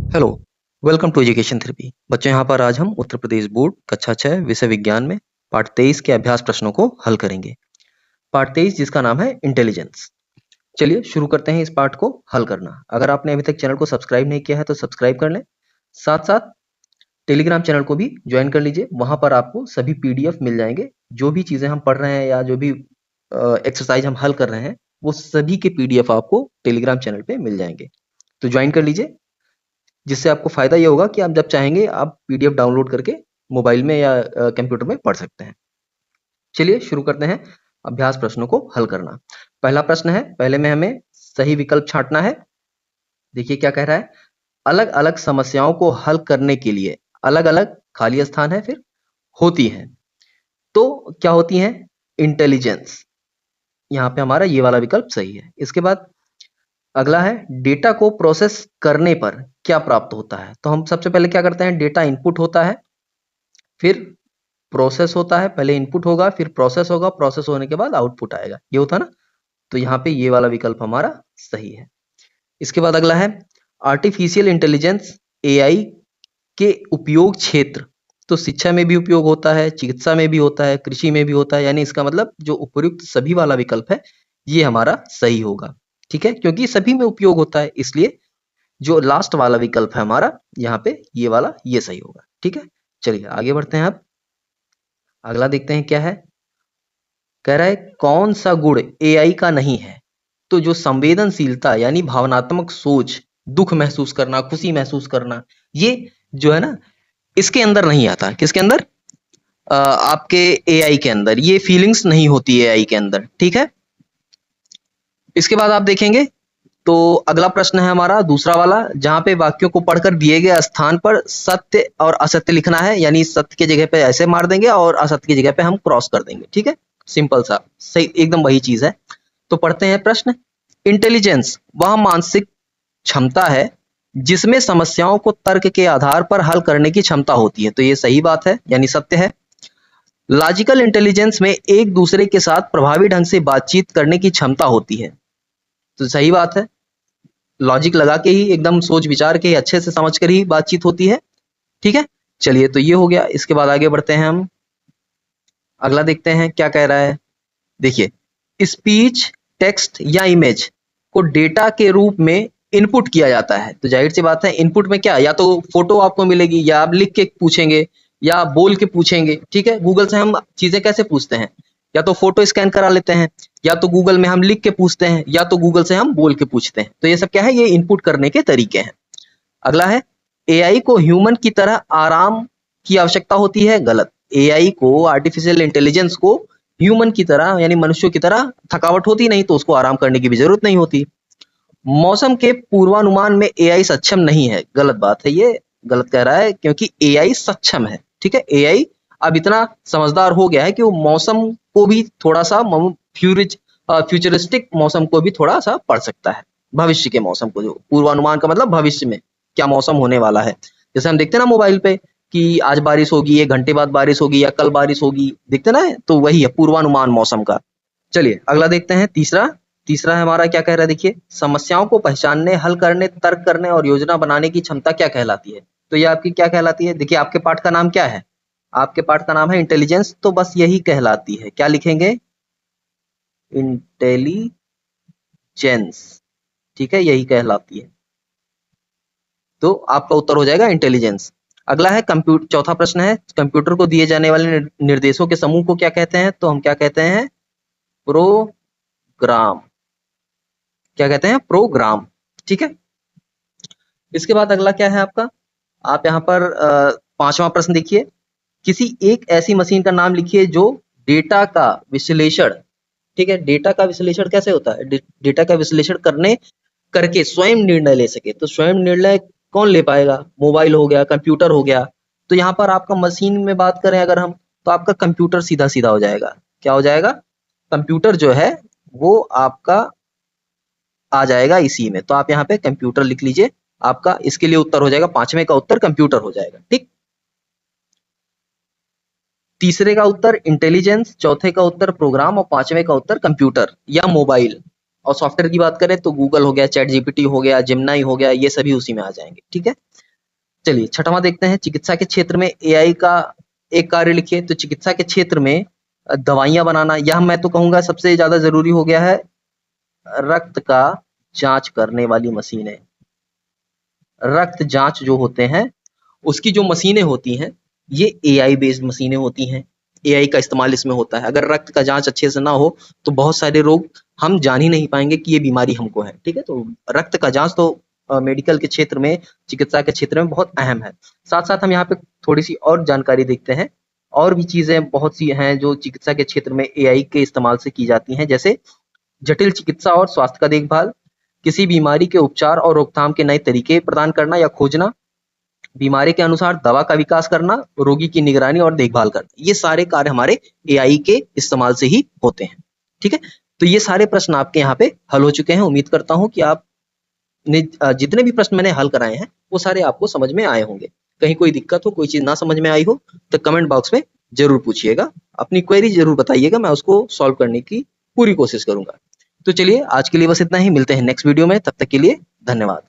Hello, welcome to education therapy. बच्चों, यहाँ पर आज हम उत्तर प्रदेश बोर्ड कक्षा 6 विषय विज्ञान में पाठ 23 के अभ्यास प्रश्नों को हल करेंगे। पाठ 23 जिसका नाम है इंटेलिजेंस। चलिए शुरू करते हैं इस पाठ को हल करना। अगर आपने अभी तक चैनल को सब्सक्राइब नहीं किया है तो सब्सक्राइब कर लें। साथ साथ टेलीग्राम चैनल को भी ज्वाइन कर लीजिए। वहां पर आपको सभी पीडीएफ मिल जाएंगे। जो भी चीजें हम पढ़ रहे हैं या जो भी एक्सरसाइज हम हल कर रहे हैं वो सभी के पीडीएफ आपको टेलीग्राम चैनल पे मिल जाएंगे। तो ज्वाइन कर लीजिए, जिससे आपको फायदा ये होगा कि आप जब चाहेंगे आप पीडीएफ डाउनलोड करके मोबाइल में या कंप्यूटर में पढ़ सकते हैं। चलिए शुरू करते हैं अभ्यास प्रश्नों को हल करना। पहला प्रश्न है, पहले में हमें सही विकल्प छांटना है। देखिए क्या कह रहा है, अलग अलग समस्याओं को हल करने के लिए अलग अलग खाली स्थान है, फिर होती हैं। तो क्या होती हैं? इंटेलिजेंस। यहाँ पे हमारा ये वाला विकल्प सही है। इसके बाद अगला है, डेटा को प्रोसेस करने पर क्या प्राप्त होता है। तो हम सबसे पहले क्या करते हैं, डेटा इनपुट होता है, फिर प्रोसेस होता है। पहले इनपुट होगा, फिर प्रोसेस होगा, प्रोसेस होने के बाद आउटपुट आएगा, ये होता है ना। तो यहाँ पे ये वाला विकल्प हमारा सही है। इसके बाद अगला है, आर्टिफिशियल इंटेलिजेंस एआई के उपयोग क्षेत्र। तो शिक्षा में भी उपयोग होता है, चिकित्सा में भी होता है, कृषि में भी होता है। यानी इसका मतलब जो उपयुक्त सभी वाला विकल्प है ये हमारा सही होगा। ठीक है, क्योंकि सभी में उपयोग होता है, इसलिए जो लास्ट वाला विकल्प है हमारा यहाँ पे ये वाला ये सही होगा। ठीक है, चलिए आगे बढ़ते हैं। अब अगला देखते हैं क्या है। कह रहा है कौन सा गुण एआई का नहीं है। तो जो संवेदनशीलता यानी भावनात्मक सोच, दुख महसूस करना, खुशी महसूस करना, ये जो है ना इसके अंदर नहीं आता। किसके अंदर? आपके एआई के अंदर ये फीलिंग्स नहीं होती एआई के अंदर। ठीक है, इसके बाद आप देखेंगे तो अगला प्रश्न है हमारा दूसरा वाला, जहां पे वाक्यों को पढ़कर दिए गए स्थान पर सत्य और असत्य लिखना है। यानी सत्य की जगह पे ऐसे मार देंगे और असत्य की जगह पे हम क्रॉस कर देंगे। ठीक है, सिंपल सा सही, एकदम वही चीज है। तो पढ़ते हैं प्रश्न। इंटेलिजेंस वह मानसिक क्षमता है जिसमें समस्याओं को तर्क के आधार पर हल करने की क्षमता होती है। तो ये सही बात है, यानी सत्य है। लॉजिकल इंटेलिजेंस में एक दूसरे के साथ प्रभावी ढंग से बातचीत करने की क्षमता होती है। तो सही बात है, लॉजिक लगा के ही एकदम सोच विचार के अच्छे से समझ कर ही बातचीत होती है। ठीक है, चलिए तो ये हो गया। इसके बाद आगे बढ़ते हैं हम, अगला देखते हैं क्या कह रहा है। देखिए, स्पीच, टेक्स्ट या इमेज को डेटा के रूप में इनपुट किया जाता है। तो जाहिर सी बात है इनपुट में क्या, या तो फोटो आपको मिलेगी, या आप लिख के पूछेंगे, या आप बोल के पूछेंगे। ठीक है, गूगल से हम चीजें कैसे पूछते हैं, या तो फोटो स्कैन करा लेते हैं, या तो गूगल में हम लिख के पूछते हैं, या तो गूगल से हम बोल के पूछते हैं। तो ये सब क्या है, ये इनपुट करने के तरीके हैं। अगला है, एआई को ह्यूमन की तरह आराम की आवश्यकता होती है। गलत। एआई को, आर्टिफिशियल इंटेलिजेंस को ह्यूमन की तरह यानी मनुष्यों की तरह थकावट होती नहीं, तो उसको आराम करने की भी जरूरत नहीं होती। मौसम के पूर्वानुमान में एआई सक्षम नहीं है। गलत बात है, ये गलत कह रहा है, क्योंकि एआई सक्षम है। ठीक है, एआई अब इतना समझदार हो गया है कि वो मौसम को भी थोड़ा सा फ्यूचरिस्टिक मौसम को भी थोड़ा सा पढ़ सकता है। भविष्य के मौसम को, जो पूर्वानुमान का मतलब भविष्य में क्या मौसम होने वाला है। जैसे हम देखते हैं ना मोबाइल पे कि आज बारिश होगी, 1 घंटे बाद बारिश होगी, या कल बारिश होगी, देखते ना, तो वही है पूर्वानुमान मौसम का। चलिए अगला देखते हैं। तीसरा तीसरा है हमारा, क्या कह रहा है। देखिए, समस्याओं को पहचानने, हल करने, तर्क करने और योजना बनाने की क्षमता क्या कहलाती है। तो ये आपकी क्या कहलाती है। देखिए, आपके पाठ का नाम क्या है, आपके पाठ का नाम है इंटेलिजेंस, तो बस यही कहलाती है। क्या लिखेंगे, इंटेलिजेंस। ठीक है, यही कहलाती है। तो आपका उत्तर हो जाएगा इंटेलिजेंस। अगला है कंप्यूटर, चौथा प्रश्न है, कंप्यूटर को दिए जाने वाले निर्देशों के समूह को क्या कहते हैं। तो हम क्या कहते हैं, प्रोग्राम। क्या कहते हैं, प्रोग्राम। ठीक है, इसके बाद अगला क्या है आपका, आप यहाँ पर पांचवा प्रश्न देखिए। किसी एक ऐसी मशीन का नाम लिखिए जो डेटा का विश्लेषण, ठीक है, डेटा का विश्लेषण कैसे होता है, डेटा का विश्लेषण करके स्वयं निर्णय ले सके। तो स्वयं निर्णय कौन ले पाएगा, मोबाइल हो गया, कंप्यूटर हो गया। तो यहाँ पर आपका मशीन में बात करें अगर हम, तो आपका कंप्यूटर सीधा सीधा हो जाएगा। क्या हो जाएगा, कंप्यूटर जो है वो आपका आ जाएगा इसी में। तो आप यहाँ पे कंप्यूटर लिख लीजिए, आपका इसके लिए उत्तर हो जाएगा, पांचवें का उत्तर कंप्यूटर हो जाएगा। ठीक, तीसरे का उत्तर इंटेलिजेंस, चौथे का उत्तर प्रोग्राम और पांचवें का उत्तर कंप्यूटर या मोबाइल। और सॉफ्टवेयर की बात करें तो गूगल हो गया, चैट जीपीटी हो गया, जेमिनी हो गया, ये सभी उसी में आ जाएंगे। ठीक है, चलिए छठवां देखते हैं, चिकित्सा के क्षेत्र में एआई का एक कार्य लिखिए। तो चिकित्सा के क्षेत्र में दवाइयां बनाना, यह मैं तो कहूंगा सबसे ज्यादा जरूरी हो गया है। रक्त का जांच करने वाली मशीनें, रक्त जांच जो होते हैं उसकी जो मशीनें होती हैं ये एआई बेस्ड मशीनें होती हैं। एआई का इस्तेमाल इसमें होता है। अगर रक्त का जांच अच्छे से ना हो तो बहुत सारे रोग हम जान ही नहीं पाएंगे कि ये बीमारी हमको है। ठीक है, तो रक्त का जांच तो मेडिकल के क्षेत्र में, चिकित्सा के क्षेत्र में बहुत अहम है। साथ साथ हम यहाँ पे थोड़ी सी और जानकारी देखते हैं। और भी चीजें बहुत सी हैं जो चिकित्सा के क्षेत्र में एआई के इस्तेमाल से की जाती हैं, जैसे जटिल चिकित्सा और स्वास्थ्य का देखभाल, किसी बीमारी के उपचार और रोकथाम के नए तरीके प्रदान करना या खोजना, बीमारी के अनुसार दवा का विकास करना, रोगी की निगरानी और देखभाल करना, ये सारे कार्य हमारे एआई के इस्तेमाल से ही होते हैं। ठीक है, तो ये सारे प्रश्न आपके यहाँ पे हल हो चुके हैं। उम्मीद करता हूं कि आपने जितने भी प्रश्न मैंने हल कराए हैं वो सारे आपको समझ में आए होंगे। कहीं कोई दिक्कत हो, कोई चीज ना समझ में आई हो तो कमेंट बॉक्स में जरूर पूछिएगा, अपनी क्वेरी जरूर बताइएगा, मैं उसको सॉल्व करने की पूरी कोशिश करूंगा। तो चलिए आज के लिए बस इतना ही, मिलते हैं नेक्स्ट वीडियो में, तब तक के लिए धन्यवाद।